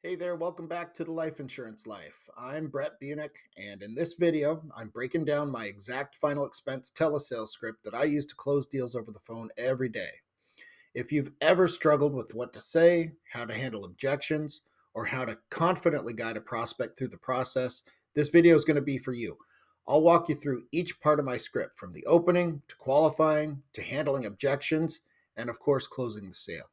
Hey there, welcome back to the Life Insurance Life. I'm Brett Bunick, and in this video, I'm breaking down my exact final expense telesales script that I use to close deals over the phone every day. If you've ever struggled with what to say, how to handle objections, or how to confidently guide a prospect through the process, this video is going to be for you. I'll walk you through each part of my script, from the opening to qualifying to handling objections, and of course, closing the sale.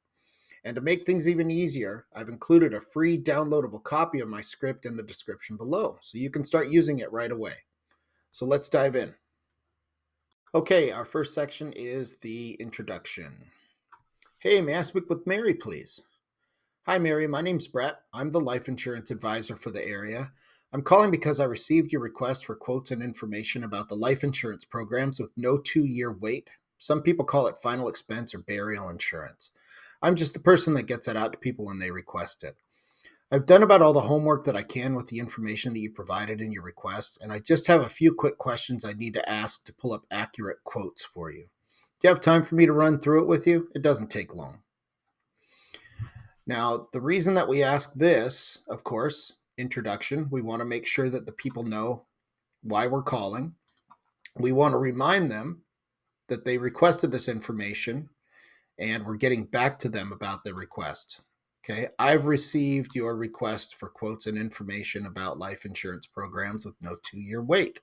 And to make things even easier, I've included a free downloadable copy of my script in the description below, so you can start using it right away. So let's dive in. Okay, our first section is the introduction. Hey, may I speak with Mary, please? Hi, Mary. My name's Brett. I'm the life insurance advisor for the area. I'm calling because I received your request for quotes and information about the life insurance programs with no 2-year wait. Some people call it final expense or burial insurance. I'm just the person that gets it out to people when they request it. I've done about all the homework that I can with the information that you provided in your request, and I just have a few quick questions I need to ask to pull up accurate quotes for you. Do you have time for me to run through it with you? It doesn't take long. Now, the reason that we ask this, of course, introduction, we want to make sure that the people know why we're calling. We want to remind them that they requested this information and we're getting back to them about the request. Okay, I've received your request for quotes and information about life insurance programs with no 2-year wait.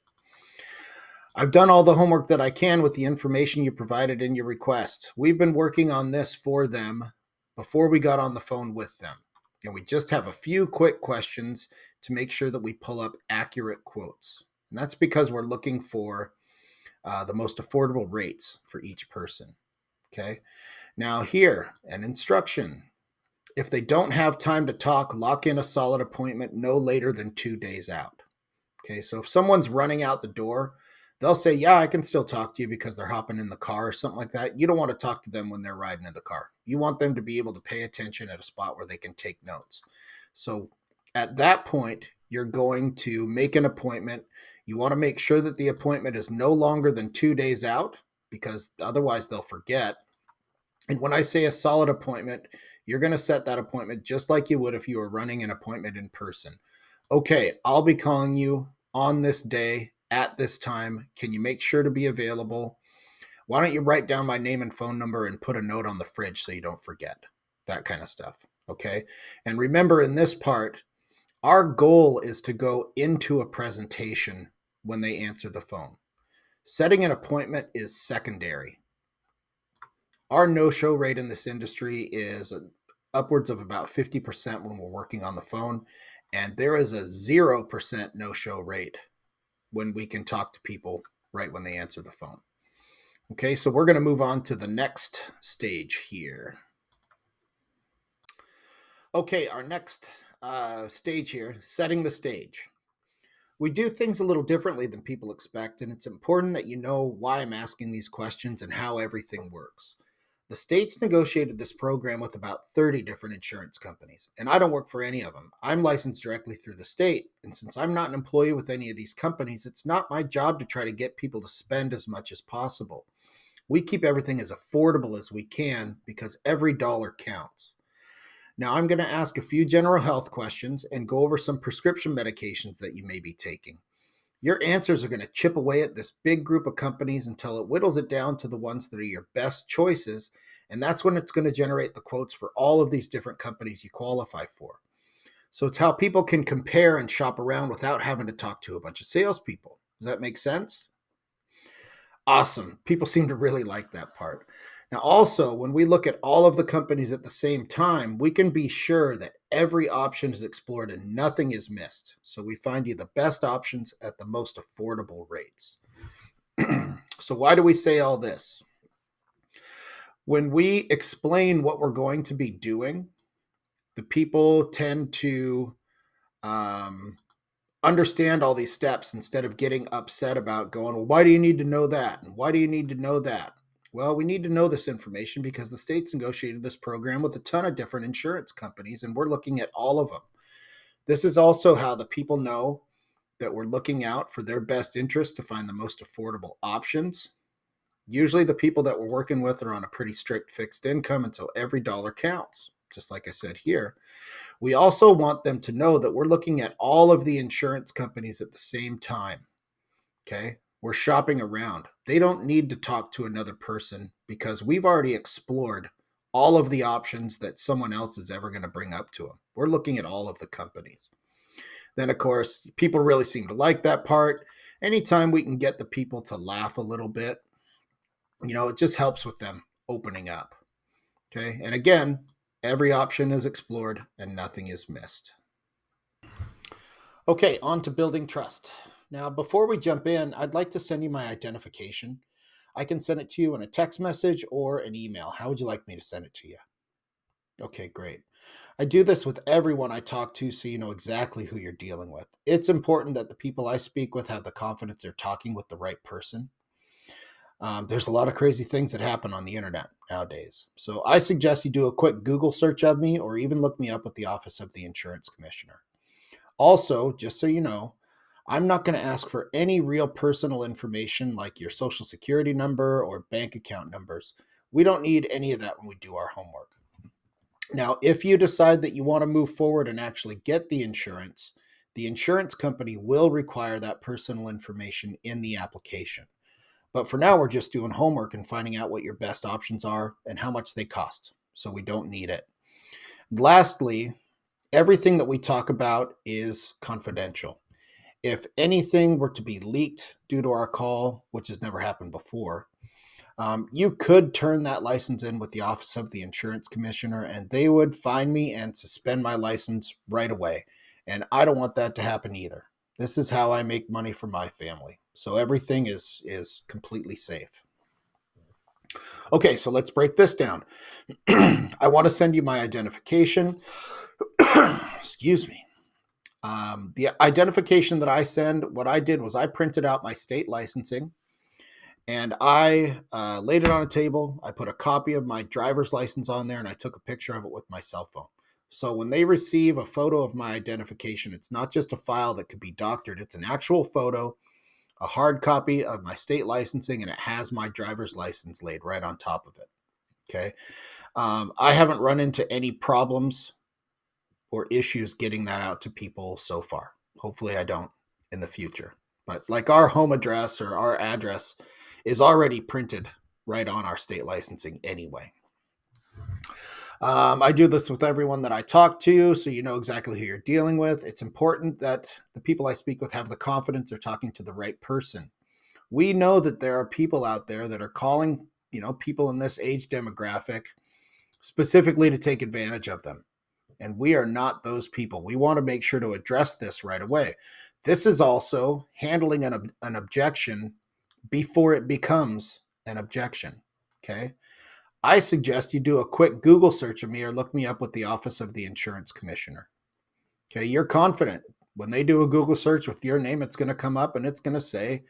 I've done all the homework that I can with the information you provided in your request. We've been working on this for them before we got on the phone with them. And we just have a few quick questions to make sure that we pull up accurate quotes. And that's because we're looking for the most affordable rates for each person. Okay. Now, here, an instruction. If they don't have time to talk, lock in a solid appointment no later than 2 days out. Okay, so if someone's running out the door, they'll say, yeah, I can still talk to you because they're hopping in the car or something like that. You don't want to talk to them when they're riding in the car. You want them to be able to pay attention at a spot where they can take notes. So at that point, you're going to make an appointment. You want to make sure that the appointment is no longer than 2 days out because otherwise they'll forget. And when I say a solid appointment, you're going to set that appointment just like you would if you were running an appointment in person. Okay, I'll be calling you on this day at this time. Can you make sure to be available? Why don't you write down my name and phone number and put a note on the fridge so you don't forget? That kind of stuff. Okay. And remember, in this part, our goal is to go into a presentation when they answer the phone. Setting an appointment is secondary. Our no-show rate in this industry is upwards of about 50% when we're working on the phone, and there is a 0% no-show rate when we can talk to people right when they answer the phone. Okay, so we're going to move on to the next stage here. Okay, our next stage here, setting the stage. We do things a little differently than people expect, and it's important that you know why I'm asking these questions and how everything works. The states negotiated this program with about 30 different insurance companies, and I don't work for any of them. I'm licensed directly through the state, and since I'm not an employee with any of these companies, it's not my job to try to get people to spend as much as possible. We keep everything as affordable as we can because every dollar counts. Now, I'm going to ask a few general health questions and go over some prescription medications that you may be taking. Your answers are going to chip away at this big group of companies until it whittles it down to the ones that are your best choices. And that's when it's going to generate the quotes for all of these different companies you qualify for. So it's how people can compare and shop around without having to talk to a bunch of salespeople. Does that make sense? Awesome. People seem to really like that part. Now, also, when we look at all of the companies at the same time, we can be sure that every option is explored and nothing is missed. So we find you the best options at the most affordable rates. So why do we say all this? When we explain what we're going to be doing, the people tend to understand all these steps instead of getting upset about going, well, why do you need to know that? And why do you need to know that? Well, we need to know this information because the states negotiated this program with a ton of different insurance companies, and we're looking at all of them. This is also how the people know that we're looking out for their best interest to find the most affordable options. Usually the people that we're working with are on a pretty strict fixed income, and so every dollar counts. just like I said here. We also want them to know that we're looking at all of the insurance companies at the same time. Okay. We're shopping around. They don't need to talk to another person because we've already explored all of the options that someone else is ever going to bring up to them. We're looking at all of the companies. Then, of course, people really seem to like that part. Anytime we can get the people to laugh a little bit, it just helps with them opening up. Okay. And again, every option is explored and nothing is missed. Okay, on to building trust. Now, before we jump in, I'd like to send you my identification. I can send it to you in a text message or an email. How would you like me to send it to you? Okay, great. I do this with everyone I talk to so you know exactly who you're dealing with. It's important that the people I speak with have the confidence they're talking with the right person. There's a lot of crazy things that happen on the internet nowadays. So I suggest you do a quick Google search of me or even look me up at the Office of the Insurance Commissioner. Also, just so you know, I'm not going to ask for any real personal information like your social security number or bank account numbers. We don't need any of that when we do our homework. Now, if you decide that you want to move forward and actually get the insurance company will require that personal information in the application. But for now, we're just doing homework and finding out what your best options are and how much they cost. So we don't need it. Lastly, everything that we talk about is confidential. If anything were to be leaked due to our call, which has never happened before, you could turn that license in with the Office of the Insurance Commissioner, and they would fine me and suspend my license right away. And I don't want that to happen either. This is how I make money for my family. So everything is completely safe. Okay, so let's break this down. I want to send you my identification. Excuse me. The identification that I send, what I did was I printed out my state licensing and I laid it on a table. I put a copy of my driver's license on there and I took a picture of it with my cell phone. So when they receive a photo of my identification, it's not just a file that could be doctored. It's an actual photo, a hard copy of my state licensing, and it has my driver's license laid right on top of it. Okay. I haven't run into any problems or issues getting that out to people so far. Hopefully I don't in the future. But like our home address or our address is already printed right on our state licensing anyway. I do this with everyone that I talk to, so you know exactly who you're dealing with. It's important that the people I speak with have the confidence they're talking to the right person. We know that there are people out there that are calling, people in this age demographic specifically to take advantage of them. And we are not those people. We want to make sure to address this right away. This is also handling an objection before it becomes an objection. Okay. I suggest you do a quick Google search of me or look me up with the Office of the Insurance Commissioner. Okay. You're confident. When they do a Google search with your name, it's going to come up and it's going to say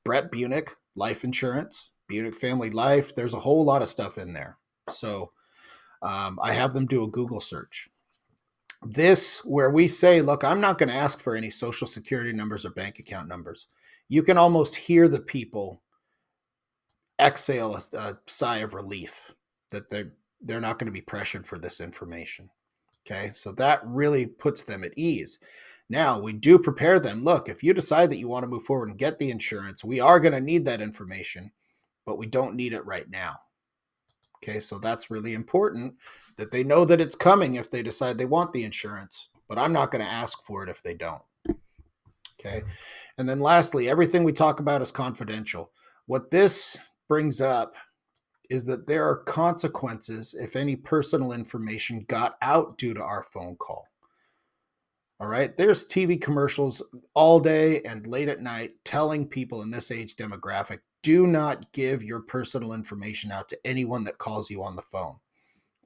Brett Bunick, life insurance, Bunick Family Life. There's a whole lot of stuff in there. So I have them do a Google search. This, where we say, look, I'm not going to ask for any social security numbers or bank account numbers. You can almost hear the people exhale a sigh of relief that they're not going to be pressured for this information. Okay, so that really puts them at ease. Now, we do prepare them. Look, if you decide that you want to move forward and get the insurance, we are going to need that information, but we don't need it right now. Okay, so that's really important that they know that it's coming if they decide they want the insurance, but I'm not going to ask for it if they don't. Okay, and then lastly, everything we talk about is confidential. What this brings up is that there are consequences if any personal information got out due to our phone call. All right, there's TV commercials all day and late at night telling people in this age demographic, do not give your personal information out to anyone that calls you on the phone.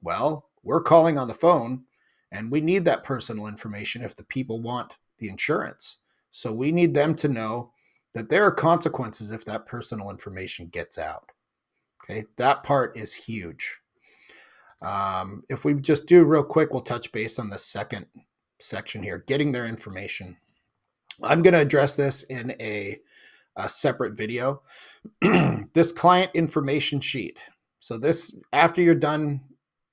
Well, we're calling on the phone and we need that personal information if the people want the insurance. So we need them to know that there are consequences if that personal information gets out. Okay, that part is huge. If we just do real quick, we'll touch base on the second section here, getting their information. I'm going to address this in a separate video. This client information sheet. So this, after you're done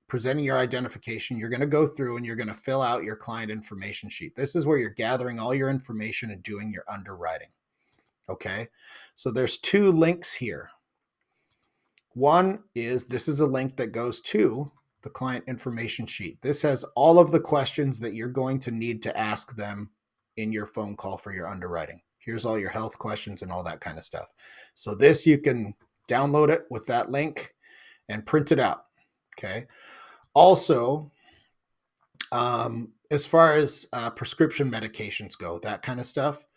presenting your identification, you're going to go through and you're going to fill out your client information sheet. This is where you're gathering all your information and doing your underwriting. Okay, so there's two links here. One is, this is a link that goes to the client information sheet. This has all of the questions that you're going to need to ask them in your phone call for your underwriting. Here's all your health questions and all that kind of stuff. So this, you can download it with that link and print it out. Okay. Also, as far as prescription medications go, that kind of stuff,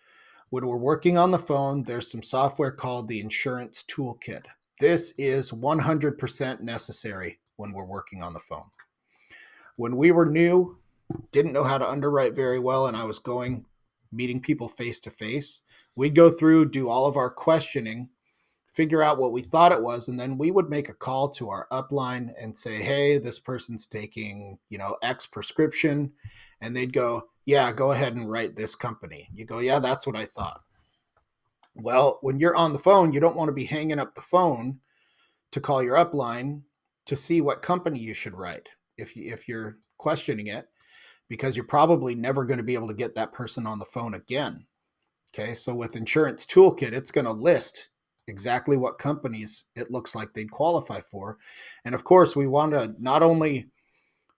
when we're working on the phone, there's some software called the Insurance Toolkit. This is 100% necessary when we're working on the phone. When we were new, didn't know how to underwrite very well, and I was meeting people face to face, we'd go through, do all of our questioning, figure out what we thought it was, and then we would make a call to our upline and say, hey, this person's taking, X prescription. And they'd go, yeah, go ahead and write this company. You go, yeah, that's what I thought. Well, when you're on the phone, you don't want to be hanging up the phone to call your upline to see what company you should write if you're questioning it, because you're probably never going to be able to get that person on the phone again. Okay, so with Insurance Toolkit, it's going to list exactly what companies it looks like they'd qualify for. And of course, we want to not only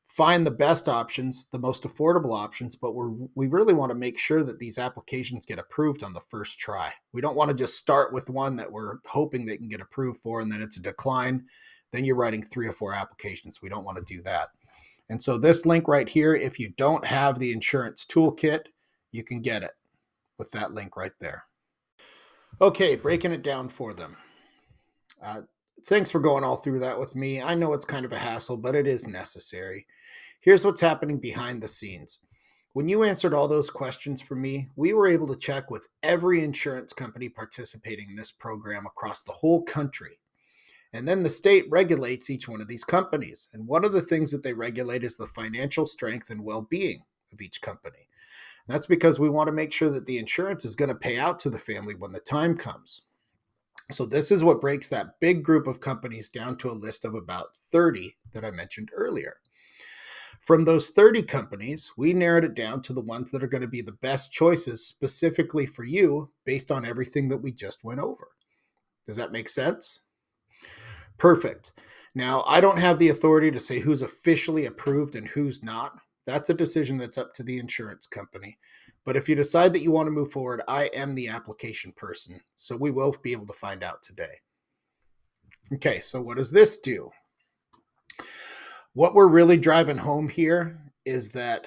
find the best options, the most affordable options, but we really want to make sure that these applications get approved on the first try. We don't want to just start with one that we're hoping they can get approved for, and then it's a decline. Then you're writing 3 or 4 applications. We don't want to do that. And so this link right here, if you don't have the Insurance Toolkit, you can get it with that link right there. Okay, breaking it down for them. Thanks for going all through that with me. I know it's kind of a hassle, but it is necessary. Here's what's happening behind the scenes. When you answered all those questions for me, we were able to check with every insurance company participating in this program across the whole country. And then the state regulates each one of these companies. And one of the things that they regulate is the financial strength and well-being of each company. And that's because we want to make sure that the insurance is going to pay out to the family when the time comes. So this is what breaks that big group of companies down to a list of about 30 that I mentioned earlier. From those 30 companies, we narrowed it down to the ones that are going to be the best choices specifically for you based on everything that we just went over. Does that make sense? Perfect. Now, I don't have the authority to say who's officially approved and who's not. That's a decision that's up to the insurance company. But if you decide that you want to move forward, I am the application person. So we will be able to find out today. Okay, so what does this do? What we're really driving home here is that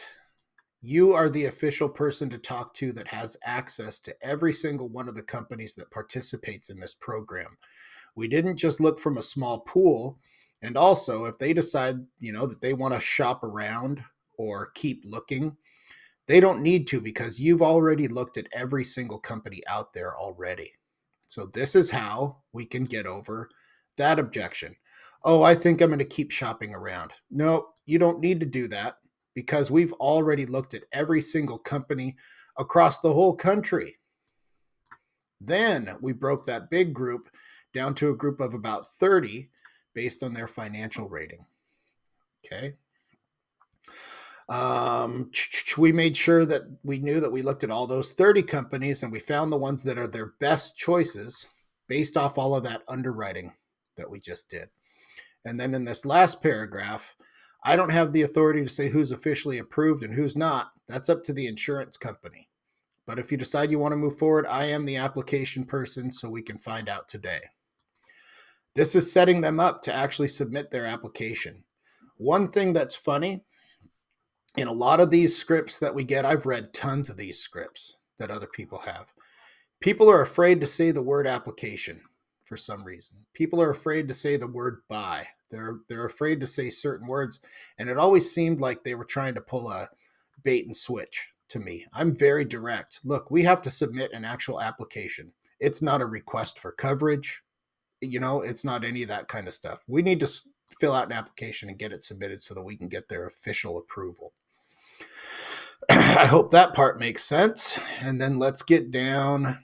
you are the official person to talk to that has access to every single one of the companies that participates in this program. We didn't just look from a small pool. And also, if they decide, that they want to shop around or keep looking, they don't need to, because you've already looked at every single company out there already. So this is how we can get over that objection. Oh, I think I'm going to keep shopping around. No, you don't need to do that, because we've already looked at every single company across the whole country. Then we broke that big group down to a group of about 30 based on their financial rating. Okay. We made sure that we knew that we looked at all those 30 companies and we found the ones that are their best choices based off all of that underwriting that we just did. And then in this last paragraph, I don't have the authority to say who's officially approved and who's not. That's up to the insurance company. But if you decide you want to move forward, I am the application person, so we can find out today. This is setting them up to actually submit their application. One thing that's funny, in a lot of these scripts that we get, I've read tons of these scripts that other people have. People are afraid to say the word application for some reason. People are afraid to say the word buy. They're afraid to say certain words. And it always seemed like they were trying to pull a bait and switch to me. I'm very direct. Look, we have to submit an actual application. It's not a request for coverage. It's not any of that kind of stuff. We need to fill out an application and get it submitted so that we can get their official approval. I hope that part makes sense. And then let's get down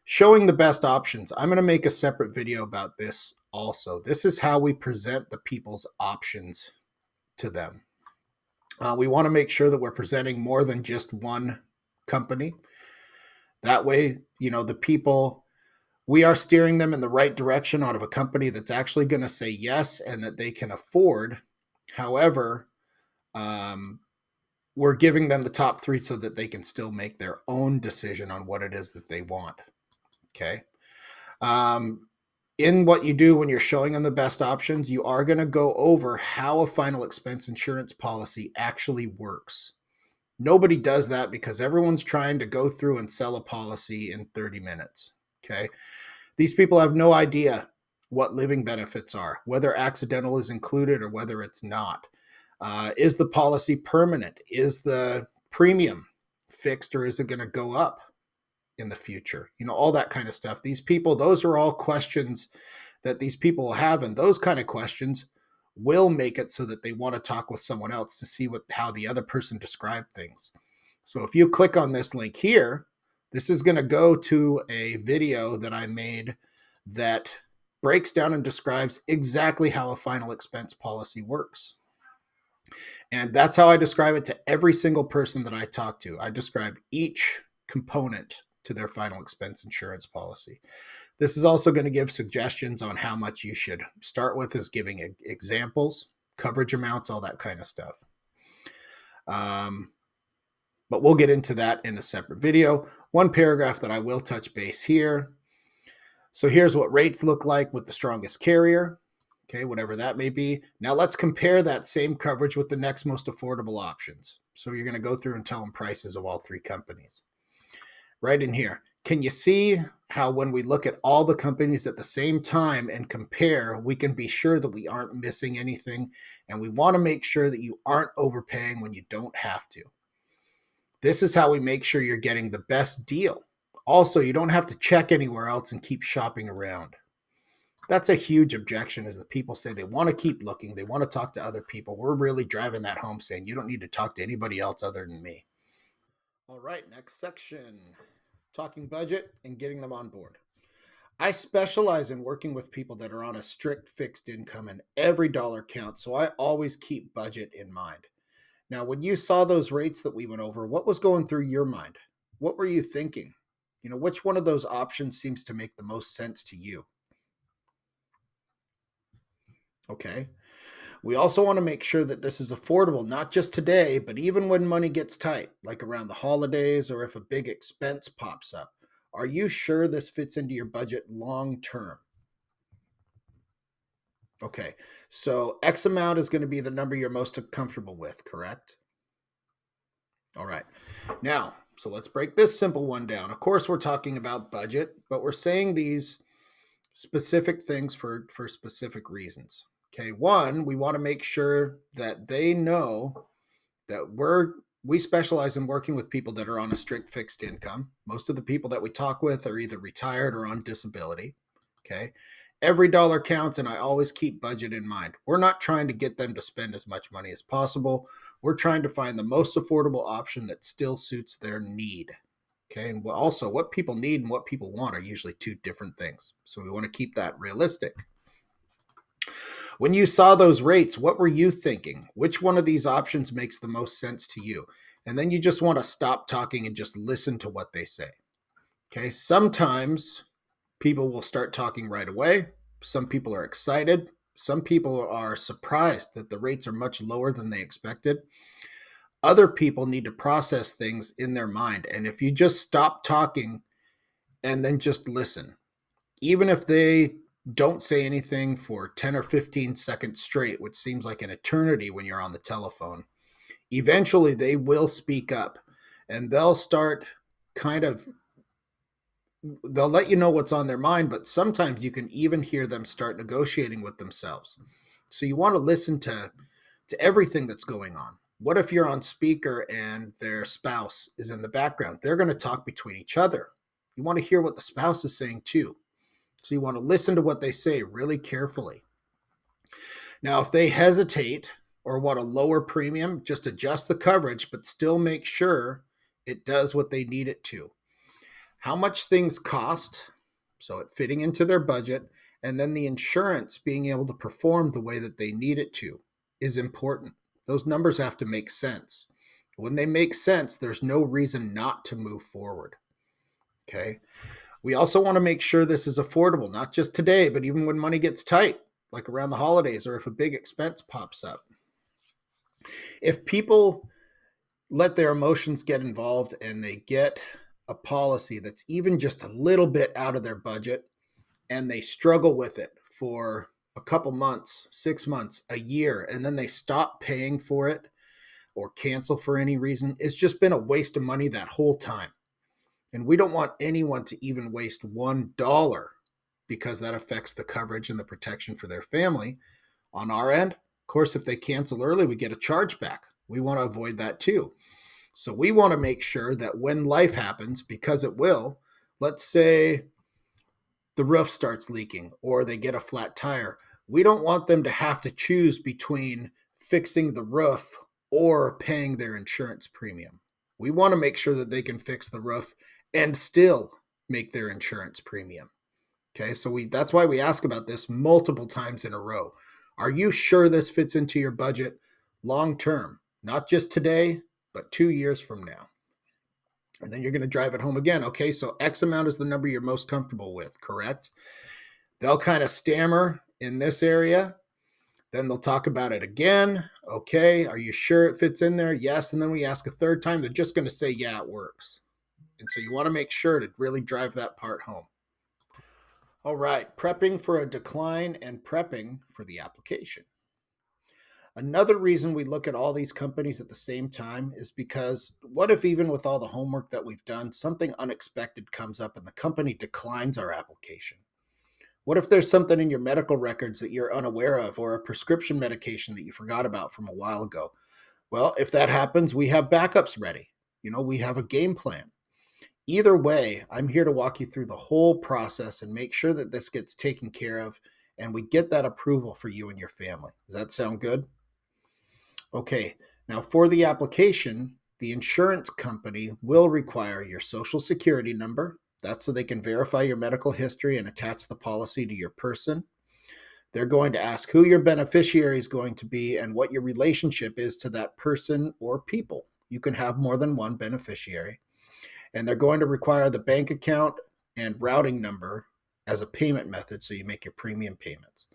showing the best options. I'm going to make a separate video about this also. This is how we present the people's options to them. We want to make sure that we're presenting more than just one company. That way, the people, we are steering them in the right direction out of a company that's actually going to say yes and that they can afford. However, we're giving them the top three so that they can still make their own decision on what it is that they want. Okay. In what you do when you're showing them the best options, you are going to go over how a final expense insurance policy actually works. Nobody does that because everyone's trying to go through and sell a policy in 30 minutes. Okay. These people have no idea what living benefits are, whether accidental is included or whether it's not. Is the policy permanent? Is the premium fixed or is it going to go up in the future? All that kind of stuff. These people, those are all questions that these people will have. And those kind of questions will make it so that they want to talk with someone else to see how the other person described things. So if you click on this link here, this is going to go to a video that I made that breaks down and describes exactly how a final expense policy works. And that's how I describe it to every single person that I talk to. I describe each component to their final expense insurance policy. This is also going to give suggestions on how much you should start with, is giving examples, coverage amounts, all that kind of stuff. But we'll get into that in a separate video. One paragraph that I will touch base here. So here's what rates look like with the strongest carrier. Okay, whatever that may be. Now let's compare that same coverage with the next most affordable options. So you're going to go through and tell them prices of all three companies. Right in here. Can you see how when we look at all the companies at the same time and compare, we can be sure that we aren't missing anything, and we want to make sure that you aren't overpaying when you don't have to. This is how we make sure you're getting the best deal. Also, you don't have to check anywhere else and keep shopping around. That's a huge objection, is that people say they want to keep looking. They want to talk to other people. We're really driving that home, saying you don't need to talk to anybody else other than me. All right, next section, talking budget and getting them on board. I specialize in working with people that are on a strict fixed income and every dollar counts. So I always keep budget in mind. Now, when you saw those rates that we went over, what was going through your mind? What were you thinking? Which one of those options seems to make the most sense to you? Okay. We also want to make sure that this is affordable, not just today, but even when money gets tight, like around the holidays or if a big expense pops up. Are you sure this fits into your budget long term? Okay. So X amount is going to be the number you're most comfortable with, correct? All right. Now, so let's break this simple one down. Of course, we're talking about budget, but we're saying these specific things for specific reasons. Okay. One, we want to make sure that they know that we specialize in working with people that are on a strict fixed income. Most of the people that we talk with are either retired or on disability. Okay. Every dollar counts, and I always keep budget in mind. We're not trying to get them to spend as much money as possible. We're trying to find the most affordable option that still suits their need. Okay. And also, what people need and what people want are usually two different things. So we want to keep that realistic. When you saw those rates, what were you thinking? Which one of these options makes the most sense to you? And then you just want to stop talking and just listen to what they say. Okay. Sometimes people will start talking right away. Some people are excited. Some people are surprised that the rates are much lower than they expected. Other people need to process things in their mind. And if you just stop talking and then just listen, even if they don't say anything for 10 or 15 seconds straight, which seems like an eternity when you're on the telephone, eventually they will speak up and they'll start they'll let you know what's on their mind, but sometimes you can even hear them start negotiating with themselves. So you want to listen to everything that's going on. What if you're on speaker and their spouse is in the background? They're going to talk between each other. You want to hear what the spouse is saying too. So you want to listen to what they say really carefully. Now, if they hesitate or want a lower premium, just adjust the coverage, but still make sure it does what they need it to. How much things cost, so it fitting into their budget, and then the insurance being able to perform the way that they need it to is important. Those numbers have to make sense. When they make sense, there's no reason not to move forward. Okay. We also want to make sure this is affordable, not just today, but even when money gets tight, like around the holidays or if a big expense pops up. If people let their emotions get involved and they get a policy that's even just a little bit out of their budget and they struggle with it for a couple months, 6 months, a year, and then they stop paying for it or cancel for any reason, it's just been a waste of money that whole time. And we don't want anyone to even waste $1 because that affects the coverage and the protection for their family. On our end, of course, if they cancel early, we get a charge back. We want to avoid that too. So we want to make sure that when life happens, because it will, let's say the roof starts leaking or they get a flat tire, we don't want them to have to choose between fixing the roof or paying their insurance premium. We want to make sure that they can fix the roof and still make their insurance premium. Okay, so that's why we ask about this multiple times in a row. Are you sure this fits into your budget long term? Not just today, but 2 years from now. And then you're going to drive it home again. Okay, so X amount is the number you're most comfortable with, correct? They'll kind of stammer in this area. Then they'll talk about it again. Okay, are you sure it fits in there? Yes. And then we ask a third time, they're just going to say, yeah, it works. And so you want to make sure to really drive that part home. All right, prepping for a decline and prepping for the application. Another reason we look at all these companies at the same time is because what if, even with all the homework that we've done, something unexpected comes up and the company declines our application? What if there's something in your medical records that you're unaware of, or a prescription medication that you forgot about from a while ago? Well, if that happens, we have backups ready. We have a game plan. Either way, I'm here to walk you through the whole process and make sure that this gets taken care of and we get that approval for you and your family. Does that sound good? Okay, now for the application, the insurance company will require your social security number. That's so they can verify your medical history and attach the policy to your person. They're going to ask who your beneficiary is going to be and what your relationship is to that person or people. You can have more than one beneficiary. And they're going to require the bank account and routing number as a payment method so you make your premium payments.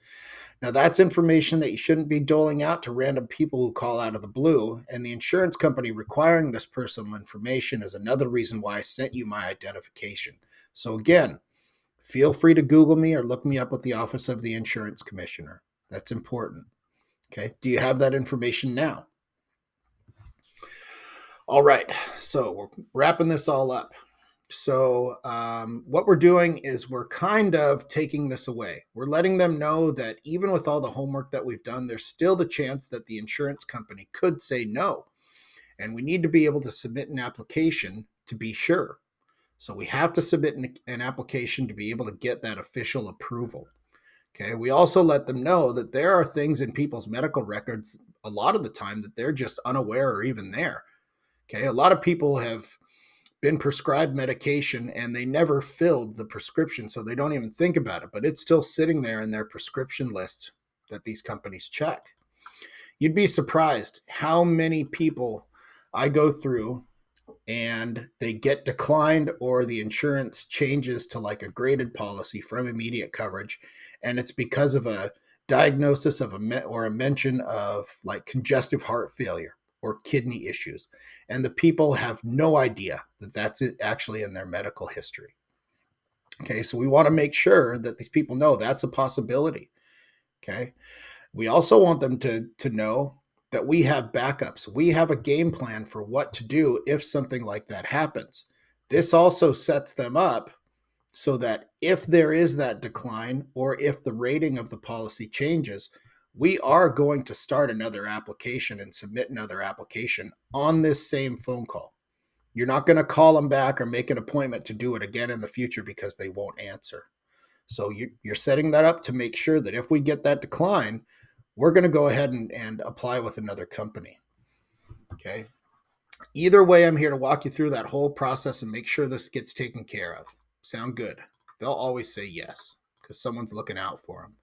Now, that's information that you shouldn't be doling out to random people who call out of the blue, and the insurance company requiring this personal information is another reason why I sent you my identification. So again, feel free to Google me or look me up with the Office of the Insurance Commissioner. That's important. Okay, do you have that information now? All right, so we're wrapping this all up. So what we're doing is we're kind of taking this away. We're letting them know that even with all the homework that we've done, there's still the chance that the insurance company could say no. And we need to be able to submit an application to be sure. So we have to submit an application to be able to get that official approval. Okay. We also let them know that there are things in people's medical records a lot of the time that they're just unaware or even there. Okay. A lot of people have been prescribed medication and they never filled the prescription, so they don't even think about it, but it's still sitting there in their prescription list that these companies check. You'd be surprised how many people I go through and they get declined or the insurance changes to like a graded policy from immediate coverage, and it's because of a diagnosis of a mention of like congestive heart failure or kidney issues. And the people have no idea that that's actually in their medical history. Okay, so we want to make sure that these people know that's a possibility. Okay, we also want them to know that we have backups. We have a game plan for what to do if something like that happens. This also sets them up so that if there is that decline or if the rating of the policy changes, we are going to start another application and submit another application on this same phone call. You're not going to call them back or make an appointment to do it again in the future because they won't answer. So you're setting that up to make sure that if we get that decline, we're going to go ahead and apply with another company. Okay. Either way, I'm here to walk you through that whole process and make sure this gets taken care of. Sound good? They'll always say yes because someone's looking out for them.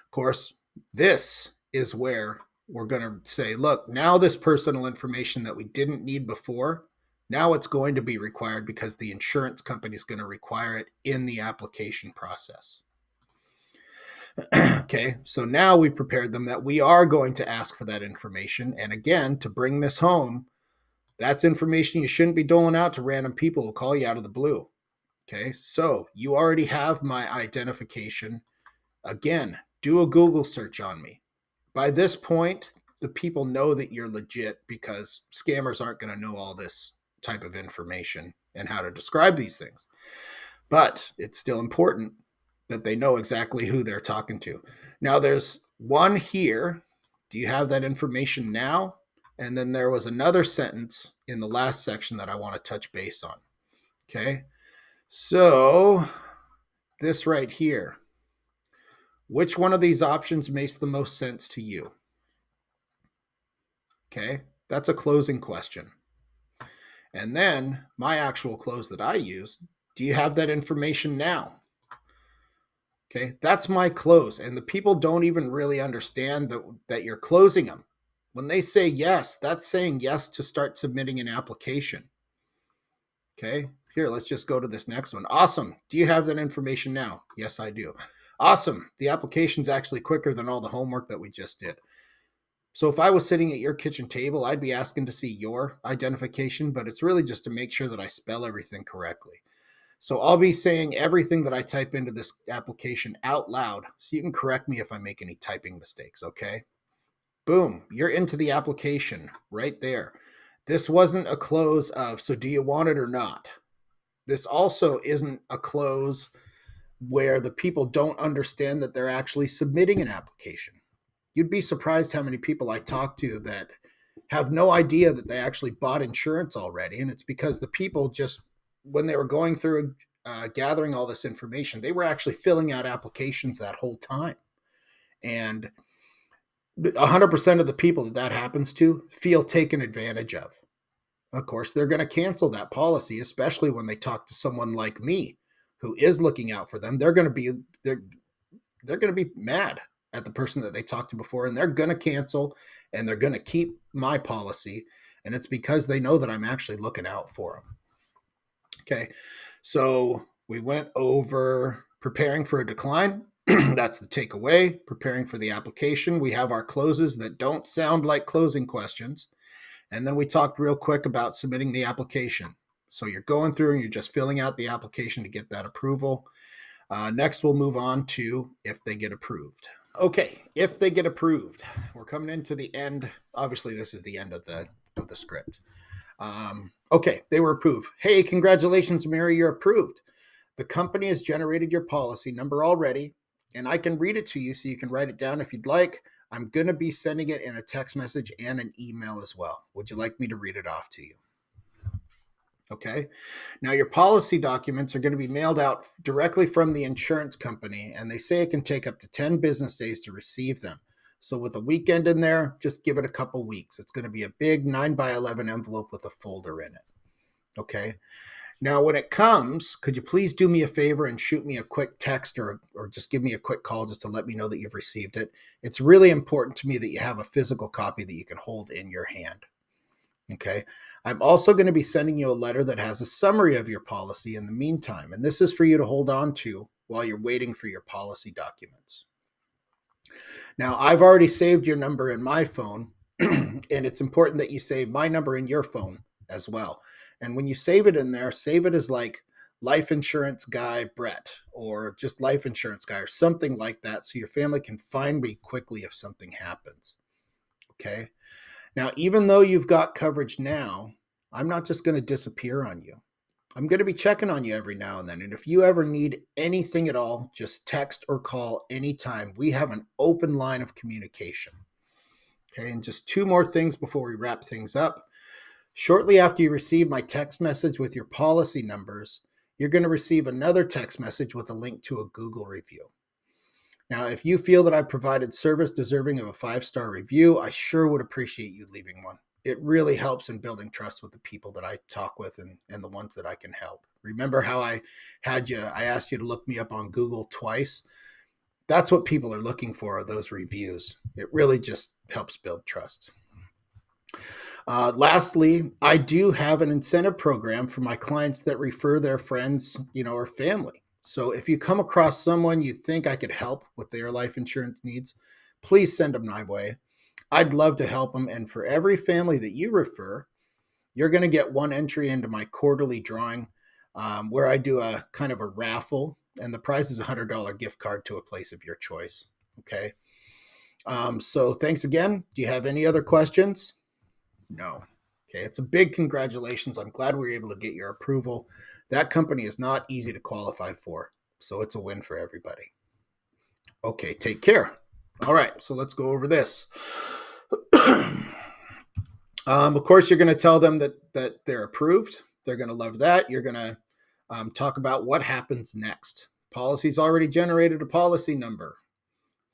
Of course, this is where we're going to say, look, now this personal information that we didn't need before, now it's going to be required because the insurance company is going to require it in the application process. Okay, so now we've prepared them that we are going to ask for that information. And again, to bring this home, that's information you shouldn't be doling out to random people who call you out of the blue. Okay, so you already have my identification. Again, do a Google search on me. By this point, the people know that you're legit because scammers aren't going to know all this type of information and how to describe these things. But it's still important that they know exactly who they're talking to. Now, there's one here. Do you have that information now? And then there was another sentence in the last section that I want to touch base on. Okay. So this right here, which one of these options makes the most sense to you? Okay. That's a closing question. And then my actual close that I use, do you have that information now? Okay, that's my close. And the people don't even really understand that you're closing them. When they say yes, that's saying yes to start submitting an application. Okay, here, let's just go to this next one. Awesome. Do you have that information now? Yes, I do. Awesome. The application's actually quicker than all the homework that we just did. So if I was sitting at your kitchen table, I'd be asking to see your identification, but it's really just to make sure that I spell everything correctly. So I'll be saying everything that I type into this application out loud, so you can correct me if I make any typing mistakes, okay? Boom, you're into the application right there. This wasn't a close of, so do you want it or not? This also isn't a close where the people don't understand that they're actually submitting an application. You'd be surprised how many people I talk to that have no idea that they actually bought insurance already. And it's because the people just, when they were going through gathering all this information, they were actually filling out applications that whole time. And 100% of the people that happens to feel taken advantage of. And of course, they're going to cancel that policy, especially when they talk to someone like me who is looking out for them. They're going to be mad at the person that they talked to before, and they're going to cancel, and they're going to keep my policy. And it's because they know that I'm actually looking out for them. Okay, so we went over preparing for a decline. That's the takeaway. Preparing for the application. We have our closes that don't sound like closing questions. And then we talked real quick about submitting the application. So you're going through and you're just filling out the application to get that approval. Next, we'll move on to if they get approved. Okay, if they get approved, we're coming into the end. Obviously, this is the end of the script. Okay, they were approved. Hey, congratulations, Mary, you're approved. The company has generated your policy number already, and I can read it to you so you can write it down if you'd like. I'm going to be sending it in a text message and an email as well. Would you like me to read it off to you? Okay. Now, your policy documents are going to be mailed out directly from the insurance company, and they say it can take up to 10 business days to receive them. So with a weekend in there, just give it a couple weeks. It's going to be a big 9x11 envelope with a folder in it. Okay. Now, when it comes, could you please do me a favor and shoot me a quick text or just give me a quick call just to let me know that you've received it? It's really important to me that you have a physical copy that you can hold in your hand. Okay. I'm also going to be sending you a letter that has a summary of your policy in the meantime. And this is for you to hold on to while you're waiting for your policy documents. Now, I've already saved your number in my phone, and it's important that you save my number in your phone as well. And when you save it in there, save it as like life insurance guy Brett, or just life insurance guy, or something like that, so your family can find me quickly if something happens. Okay. Now, even though you've got coverage now, I'm not just going to disappear on you. I'm going to be checking on you every now and then. And if you ever need anything at all, just text or call anytime. We have an open line of communication. Okay. And just two more things before we wrap things up. Shortly after you receive my text message with your policy numbers, you're going to receive another text message with a link to a Google review. Now, if you feel that I've provided service deserving of a 5-star review, I sure would appreciate you leaving one. It really helps in building trust with the people that I talk with and the ones that I can help. Remember how I asked you to look me up on Google twice? That's what people are looking for, are those reviews. It really just helps build trust. Lastly, I do have an incentive program for my clients that refer their friends, or family. So if you come across someone you think I could help with their life insurance needs, please send them my way. I'd love to help them. And for every family that you refer, you're going to get one entry into my quarterly drawing, where I do a kind of a raffle, and the prize is a $100 gift card to a place of your choice. Okay. So thanks again. Do you have any other questions? No. Okay. It's a big congratulations. I'm glad we were able to get your approval. That company is not easy to qualify for, so it's a win for everybody. Okay. Take care. All right. So let's go over this. Of course, you're going to tell them that they're approved. They're going to love that. You're going to talk about what happens next. Policy's already generated a policy number.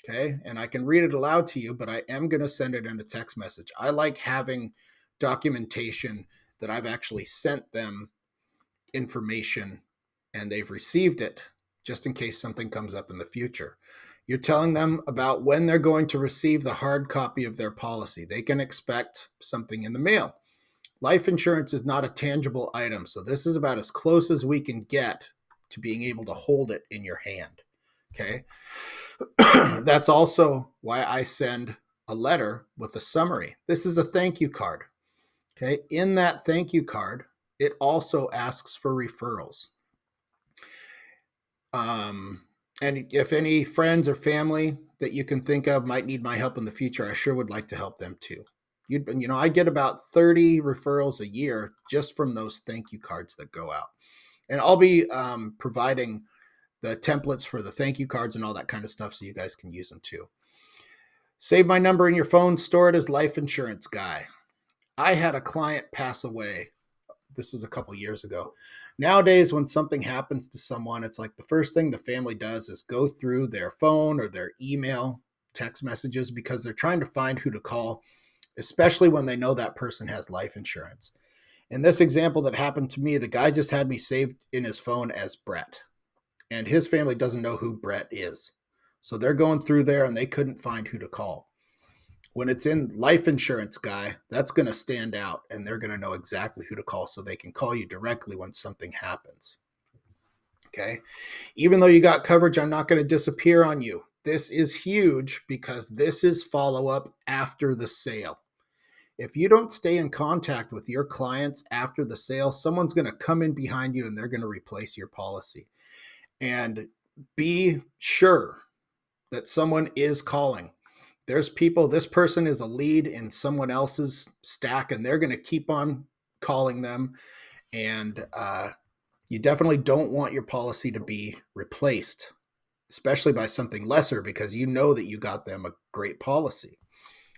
Okay. And I can read it aloud to you, but I am going to send it in a text message. I like having documentation that I've actually sent them information and they've received it, just in case something comes up in the future. You're telling them about when they're going to receive the hard copy of their policy. They can expect something in the mail. Life insurance is not a tangible item, so this is about as close as we can get to being able to hold it in your hand. Okay. That's also why I send a letter with a summary. This is a thank you card. Okay. In that thank you card, it also asks for referrals. And if any friends or family that you can think of might need my help in the future, I sure would like to help them too. I get about 30 referrals a year just from those thank you cards that go out. And I'll be providing the templates for the thank you cards and all that kind of stuff so you guys can use them too. Save my number in your phone, store it as Life Insurance Guy. I had a client pass away. This was a couple years ago. Nowadays, when something happens to someone, it's like the first thing the family does is go through their phone or their email, text messages, because they're trying to find who to call, especially when they know that person has life insurance. In this example that happened to me, the guy just had me saved in his phone as Brett, and his family doesn't know who Brett is. So they're going through there and they couldn't find who to call. When it's in Life Insurance Guy, that's going to stand out and they're going to know exactly who to call so they can call you directly when something happens. Okay. Even though you got coverage, I'm not going to disappear on you. This is huge because this is follow-up after the sale. If you don't stay in contact with your clients after the sale, someone's going to come in behind you and they're going to replace your policy. And be sure that someone is calling. There's people, this person is a lead in someone else's stack, and they're going to keep on calling them. And you definitely don't want your policy to be replaced, especially by something lesser, because you know that you got them a great policy.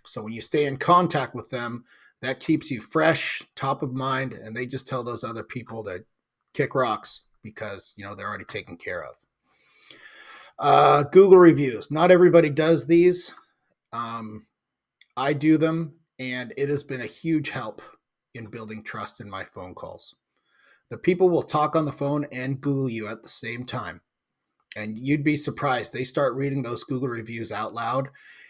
So when you stay in contact with them, that keeps you fresh, top of mind, and they just tell those other people to kick rocks because, they're already taken care of. Google reviews. Not everybody does these. I do them, and it has been a huge help in building trust in my phone calls. The people will talk on the phone and Google you at the same time. And you'd be surprised. They start reading those Google reviews out loud.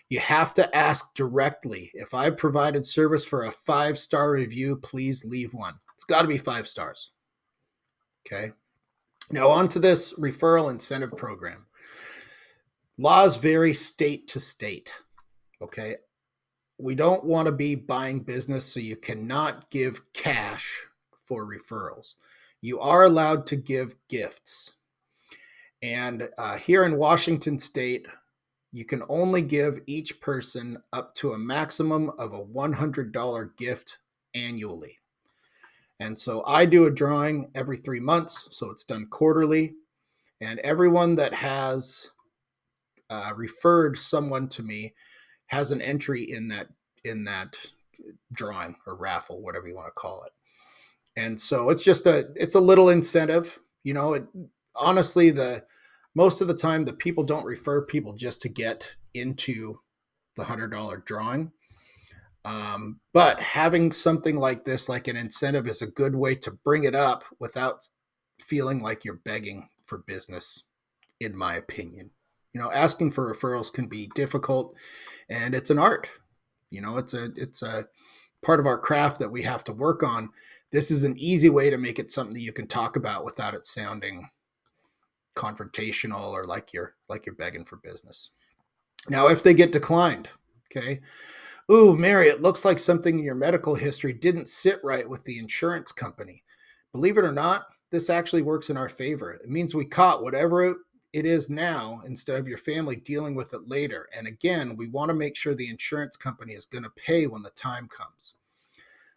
You have to ask directly, if I provided service for a 5-star review, please leave one. It's got to be 5 stars. Okay. Now on to this referral incentive program. Laws vary state to state. Okay. We don't want to be buying business, so you cannot give cash for referrals. You are allowed to give gifts. And here in Washington State, you can only give each person up to a maximum of a $100 gift annually. And so I do a drawing every 3 months, so it's done quarterly. And everyone that has referred someone to me has an entry in that drawing or raffle, whatever you want to call it. And so it's a little incentive. Honestly, most of the time the people don't refer people just to get into the $100 drawing. But having something like this, like an incentive, is a good way to bring it up without feeling like you're begging for business, in my opinion. Asking for referrals can be difficult, and it's an art. It's a part of our craft that we have to work on. This is an easy way to make it something that you can talk about without it sounding confrontational or like you're begging for business. Now, if they get declined, okay. Ooh, Mary, it looks like something in your medical history didn't sit right with the insurance company. Believe it or not, this actually works in our favor. It means we caught whatever it is now instead of your family dealing with it later. And again, we want to make sure the insurance company is going to pay when the time comes.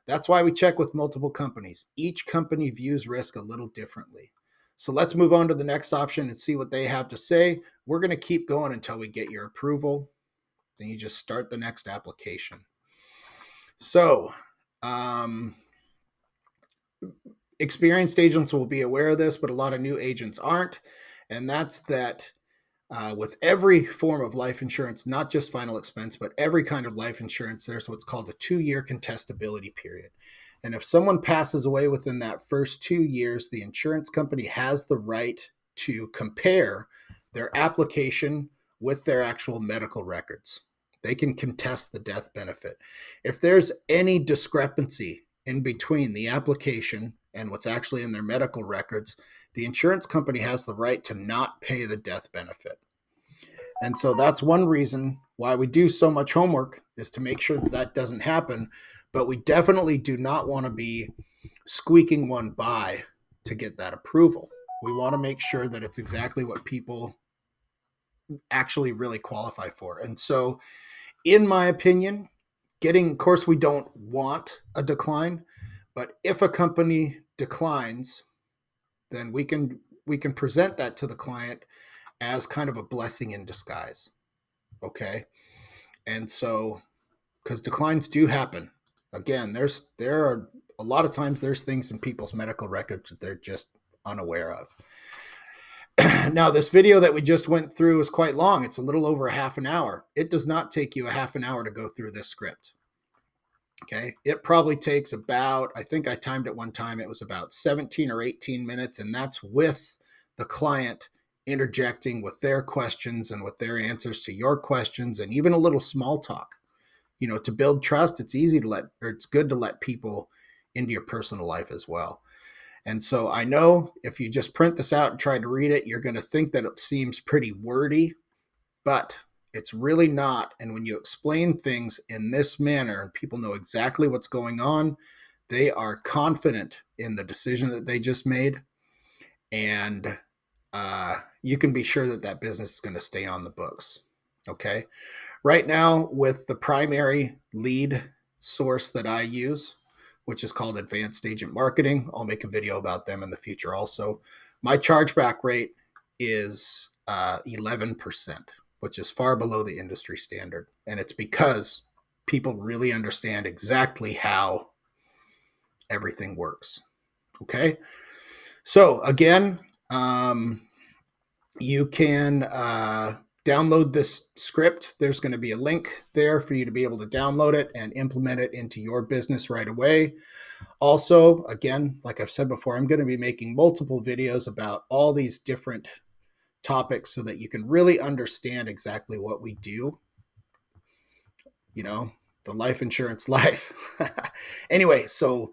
That's why we check with multiple companies. Each company views risk a little differently. So let's move on to the next option and see what they have to say. We're going to keep going until we get your approval. Then you just start the next application. So, experienced agents will be aware of this, but a lot of new agents aren't. And that's that with every form of life insurance, not just final expense, but every kind of life insurance, there's what's called a 2-year contestability period. And if someone passes away within that first 2 years, the insurance company has the right to compare their application with their actual medical records. They can contest the death benefit. If there's any discrepancy in between the application and what's actually in their medical records, the insurance company has the right to not pay the death benefit. And so that's one reason why we do so much homework, is to make sure that that doesn't happen. But we definitely do not want to be squeaking one by to get that approval. We want to make sure that it's exactly what people actually really qualify for. And so, in my opinion, of course, we don't want a decline, but if a company declines, then we can present that to the client as kind of a blessing in disguise. Okay. And so, because declines do happen, again, there are a lot of times there's things in people's medical records that they're just unaware of. Now, this video that we just went through is quite long. It's a little over a half an hour. It does not take you a half an hour to go through this script. Okay. It probably takes about, I think I timed it one time, it was about 17 or 18 minutes. And that's with the client interjecting with their questions and with their answers to your questions, and even a little small talk. To build trust, it's good to let people into your personal life as well. And so I know if you just print this out and try to read it, you're going to think that it seems pretty wordy, but it's really not. And when you explain things in this manner and people know exactly what's going on, they are confident in the decision that they just made. And you can be sure that that business is going to stay on the books. Okay. Right now, with the primary lead source that I use, which is called Advanced Agent Marketing, I'll make a video about them in the future also. My chargeback rate is 11%, which is far below the industry standard. And it's because people really understand exactly how everything works. Okay. So again, you can download this script. There's going to be a link there for you to be able to download it and implement it into your business right away. Also, again, like I've said before, I'm going to be making multiple videos about all these different topics so that you can really understand exactly what we do. The life insurance life. Anyway, so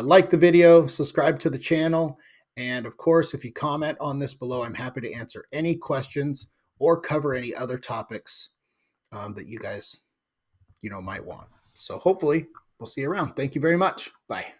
like the video, subscribe to the channel. And of course, if you comment on this below, I'm happy to answer any questions or cover any other topics that you guys, might want. So hopefully we'll see you around. Thank you very much. Bye.